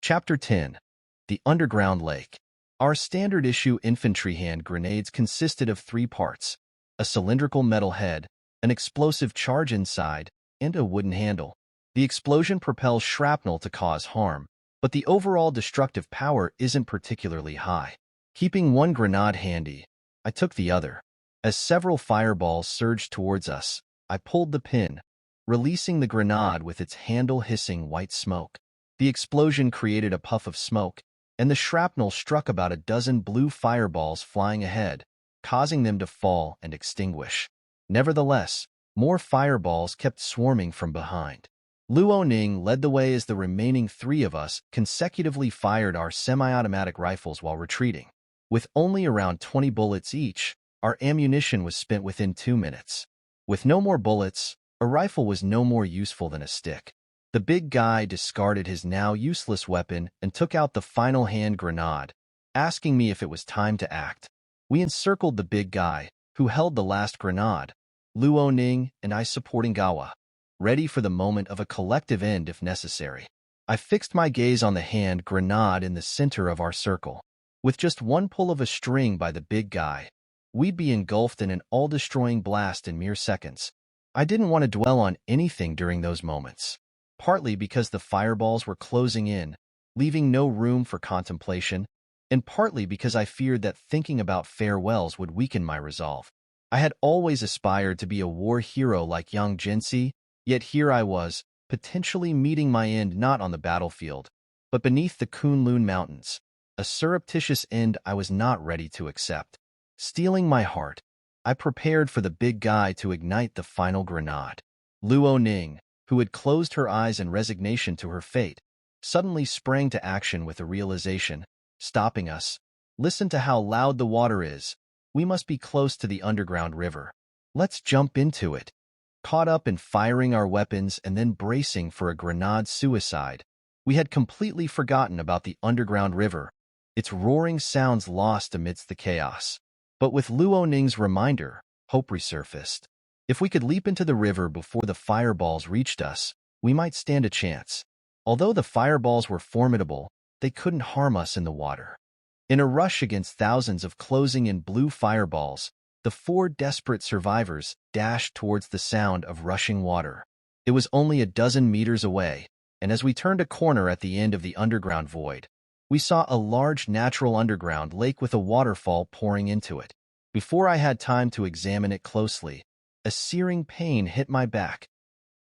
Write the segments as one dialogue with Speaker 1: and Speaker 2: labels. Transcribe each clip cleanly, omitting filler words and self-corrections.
Speaker 1: Chapter 10. The Underground Lake. Our standard issue infantry hand grenades consisted of three parts: a cylindrical metal head, an explosive charge inside, and a wooden handle. The explosion propels shrapnel to cause harm, but the overall destructive power isn't particularly high. Keeping one grenade handy, I took the other. As several fireballs surged towards us, I pulled the pin, releasing the grenade with its handle hissing white smoke. The explosion created a puff of smoke, and the shrapnel struck about a dozen blue fireballs flying ahead, causing them to fall and extinguish. Nevertheless, more fireballs kept swarming from behind. Luo Ning led the way as the remaining three of us consecutively fired our semi-automatic rifles while retreating. With only around 20 bullets each, our ammunition was spent within 2 minutes. With no more bullets, a rifle was no more useful than a stick. The big guy discarded his now useless weapon and took out the final hand grenade, asking me if it was time to act. We encircled the big guy, who held the last grenade, Luo Ning and I supporting Gawa, ready for the moment of a collective end if necessary. I fixed my gaze on the hand grenade in the center of our circle. With just one pull of a string by the big guy, we'd be engulfed in an all-destroying blast in mere seconds. I didn't want to dwell on anything during those moments, partly because the fireballs were closing in, leaving no room for contemplation, and partly because I feared that thinking about farewells would weaken my resolve. I had always aspired to be a war hero like Yang Jinsi, yet here I was, potentially meeting my end not on the battlefield, but beneath the Kunlun Mountains, a surreptitious end I was not ready to accept. Steeling my heart, I prepared for the big guy to ignite the final grenade. Luo Ning, who had closed her eyes in resignation to her fate, suddenly sprang to action with a realization, stopping us. Listen to how loud the water is. We must be close to the underground river. Let's jump into it. Caught up in firing our weapons and then bracing for a grenade suicide, we had completely forgotten about the underground river, its roaring sounds lost amidst the chaos. But with Luo Ning's reminder, hope resurfaced. If we could leap into the river before the fireballs reached us, we might stand a chance. Although the fireballs were formidable, they couldn't harm us in the water. In a rush against thousands of closing-in blue fireballs, the four desperate survivors dashed towards the sound of rushing water. It was only a dozen meters away, and as we turned a corner at the end of the underground void, we saw a large natural underground lake with a waterfall pouring into it. Before I had time to examine it closely, a searing pain hit my back,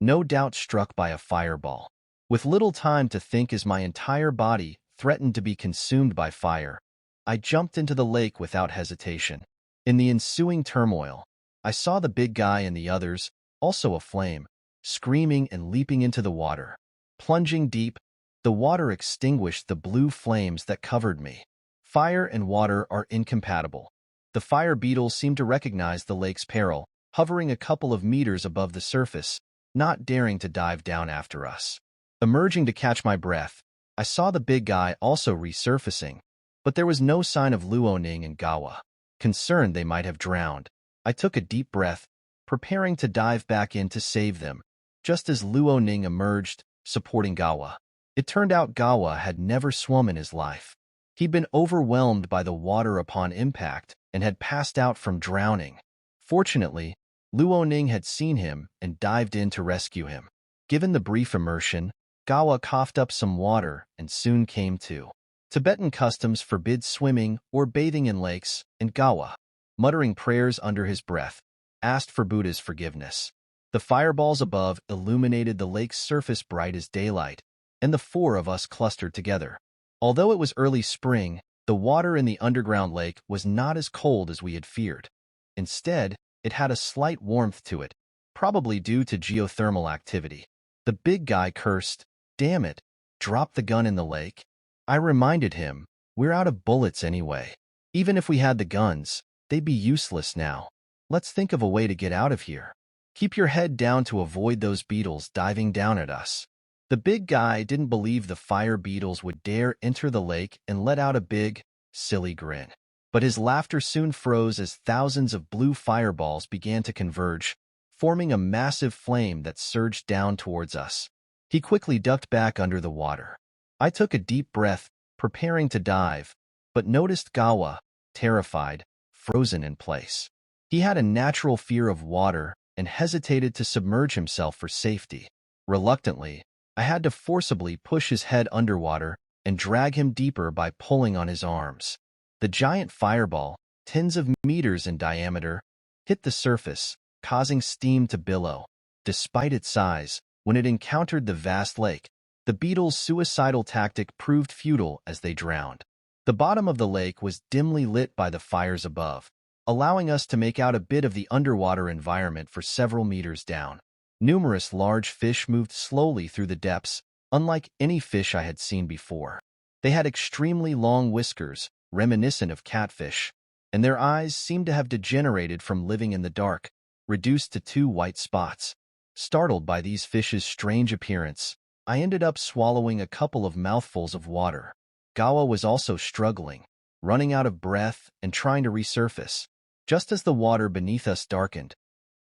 Speaker 1: no doubt struck by a fireball. With little time to think as my entire body threatened to be consumed by fire, I jumped into the lake without hesitation. In the ensuing turmoil, I saw the big guy and the others, also aflame, screaming and leaping into the water. Plunging deep, the water extinguished the blue flames that covered me. Fire and water are incompatible. The fire beetles seemed to recognize the lake's peril, hovering a couple of meters above the surface, not daring to dive down after us. Emerging to catch my breath, I saw the big guy also resurfacing, but there was no sign of Luo Ning and Gawa. Concerned they might have drowned, I took a deep breath, preparing to dive back in to save them, just as Luo Ning emerged, supporting Gawa. It turned out Gawa had never swum in his life. He'd been overwhelmed by the water upon impact and had passed out from drowning. Fortunately, Luo Ning had seen him and dived in to rescue him. Given the brief immersion, Gawa coughed up some water and soon came to. Tibetan customs forbid swimming or bathing in lakes, and Gawa, muttering prayers under his breath, asked for Buddha's forgiveness. The fireballs above illuminated the lake's surface bright as daylight, and the four of us clustered together. Although it was early spring, the water in the underground lake was not as cold as we had feared. Instead, it had a slight warmth to it, probably due to geothermal activity. The big guy cursed, "Damn it, drop the gun in the lake." I reminded him, "We're out of bullets anyway. Even if we had the guns, they'd be useless now. Let's think of a way to get out of here. Keep your head down to avoid those beetles diving down at us." The big guy didn't believe the fire beetles would dare enter the lake and let out a big, silly grin. But his laughter soon froze as thousands of blue fireballs began to converge, forming a massive flame that surged down towards us. He quickly ducked back under the water. I took a deep breath, preparing to dive, but noticed Gawa, terrified, frozen in place. He had a natural fear of water and hesitated to submerge himself for safety. Reluctantly, I had to forcibly push his head underwater and drag him deeper by pulling on his arms. The giant fireball, tens of meters in diameter, hit the surface, causing steam to billow. Despite its size, when it encountered the vast lake, the beetle's suicidal tactic proved futile as they drowned. The bottom of the lake was dimly lit by the fires above, allowing us to make out a bit of the underwater environment for several meters down. Numerous large fish moved slowly through the depths, unlike any fish I had seen before. They had extremely long whiskers, reminiscent of catfish, and their eyes seemed to have degenerated from living in the dark, reduced to 2 white spots. Startled by these fish's strange appearance, I ended up swallowing a couple of mouthfuls of water. Gawa was also struggling, running out of breath and trying to resurface, just as the water beneath us darkened,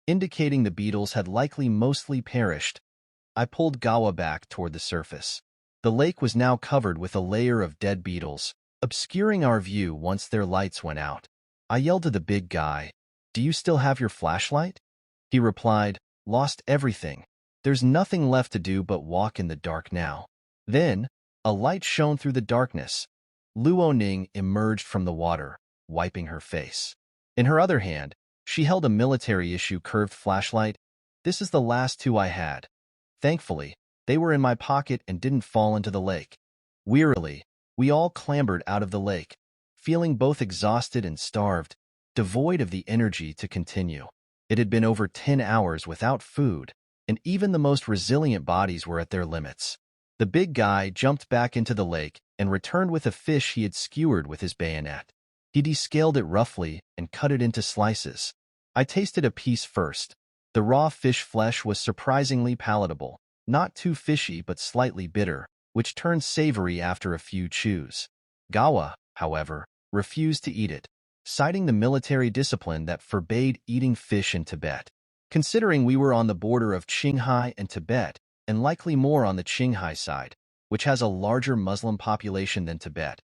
Speaker 1: indicating the beetles had likely mostly perished. I pulled Gawa back toward the surface. The lake was now covered with a layer of dead beetles, obscuring our view once their lights went out. I yelled to the big guy, "Do you still have your flashlight?" He replied, "Lost everything. There's nothing left to do but walk in the dark now." Then, a light shone through the darkness. Luo Ning emerged from the water, wiping her face. In her other hand, she held a military-issue curved flashlight. "This is the last 2 I had. Thankfully, they were in my pocket and didn't fall into the lake." Wearily, we all clambered out of the lake, feeling both exhausted and starved, devoid of the energy to continue. It had been over 10 hours without food, and even the most resilient bodies were at their limits. The big guy jumped back into the lake and returned with a fish he had skewered with his bayonet. He descaled it roughly and cut it into slices. I tasted a piece first. The raw fish flesh was surprisingly palatable, not too fishy but slightly bitter, which turned savory after a few chews. Gawa, however, refused to eat it, citing the military discipline that forbade eating fish in Tibet. Considering we were on the border of Qinghai and Tibet, and likely more on the Qinghai side, which has a larger Muslim population than Tibet,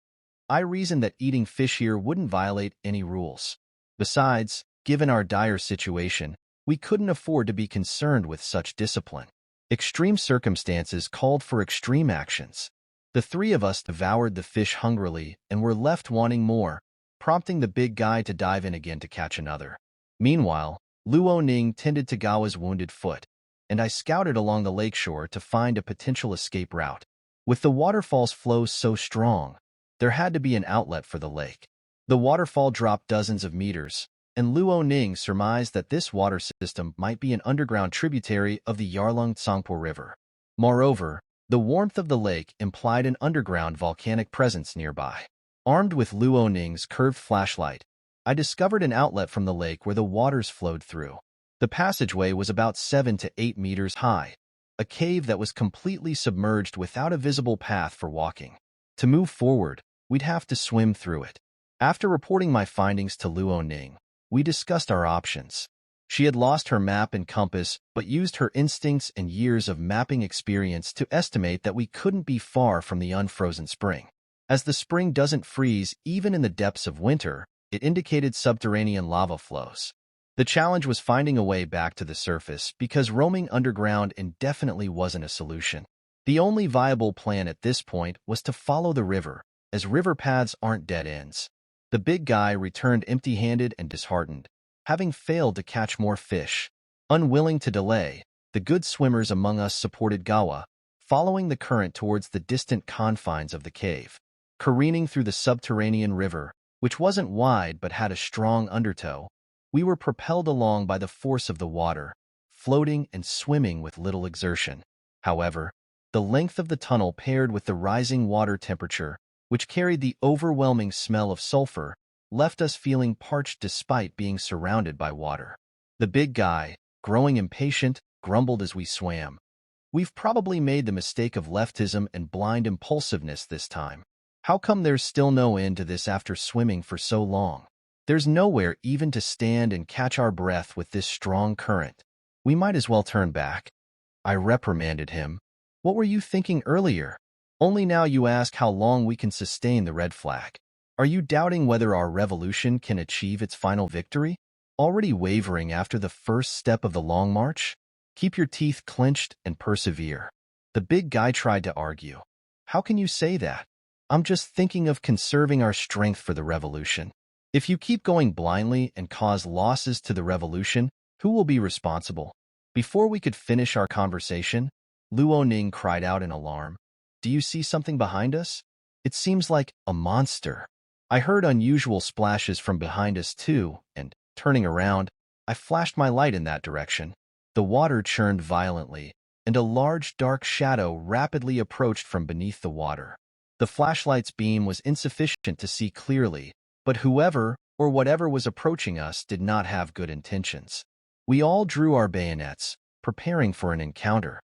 Speaker 1: I reasoned that eating fish here wouldn't violate any rules. Besides, given our dire situation, we couldn't afford to be concerned with such discipline. Extreme circumstances called for extreme actions. The 3 of us devoured the fish hungrily and were left wanting more, prompting the big guy to dive in again to catch another. Meanwhile, Luo Ning tended to Gawa's wounded foot, and I scouted along the lakeshore to find a potential escape route. With the waterfall's flow so strong, there had to be an outlet for the lake. The waterfall dropped dozens of meters, and Luo Ning surmised that this water system might be an underground tributary of the Yarlung Tsangpo River. Moreover, the warmth of the lake implied an underground volcanic presence nearby. Armed with Luo Ning's curved flashlight, I discovered an outlet from the lake where the waters flowed through. The passageway was about 7 to 8 meters high, a cave that was completely submerged without a visible path for walking. To move forward, we'd have to swim through it. After reporting my findings to Luo Ning, we discussed our options. She had lost her map and compass, but used her instincts and years of mapping experience to estimate that we couldn't be far from the unfrozen spring. As the spring doesn't freeze even in the depths of winter, it indicated subterranean lava flows. The challenge was finding a way back to the surface because roaming underground indefinitely wasn't a solution. The only viable plan at this point was to follow the river, as river paths aren't dead ends. The big guy returned empty-handed and disheartened, having failed to catch more fish. Unwilling to delay, the good swimmers among us supported Gawa, following the current towards the distant confines of the cave. Careening through the subterranean river, which wasn't wide but had a strong undertow, we were propelled along by the force of the water, floating and swimming with little exertion. However, the length of the tunnel paired with the rising water temperature, which carried the overwhelming smell of sulfur, left us feeling parched despite being surrounded by water. The big guy, growing impatient, grumbled as we swam. "We've probably made the mistake of leftism and blind impulsiveness this time. How come there's still no end to this after swimming for so long? There's nowhere even to stand and catch our breath with this strong current. We might as well turn back." I reprimanded him. "What were you thinking earlier? Only now you ask how long we can sustain the red flag. Are you doubting whether our revolution can achieve its final victory? Already wavering after the first step of the long march? Keep your teeth clenched and persevere. The big guy tried to argue. How can you say that? I'm just thinking of conserving our strength for the revolution. If you keep going blindly and cause losses to the revolution, who will be responsible? Before we could finish our conversation, Luo Ning cried out in alarm. Do you see something behind us? It seems like a monster. I heard unusual splashes from behind us too, and, turning around, I flashed my light in that direction. The water churned violently, and a large dark shadow rapidly approached from beneath the water. The flashlight's beam was insufficient to see clearly, but whoever or whatever was approaching us did not have good intentions. We all drew our bayonets, preparing for an encounter.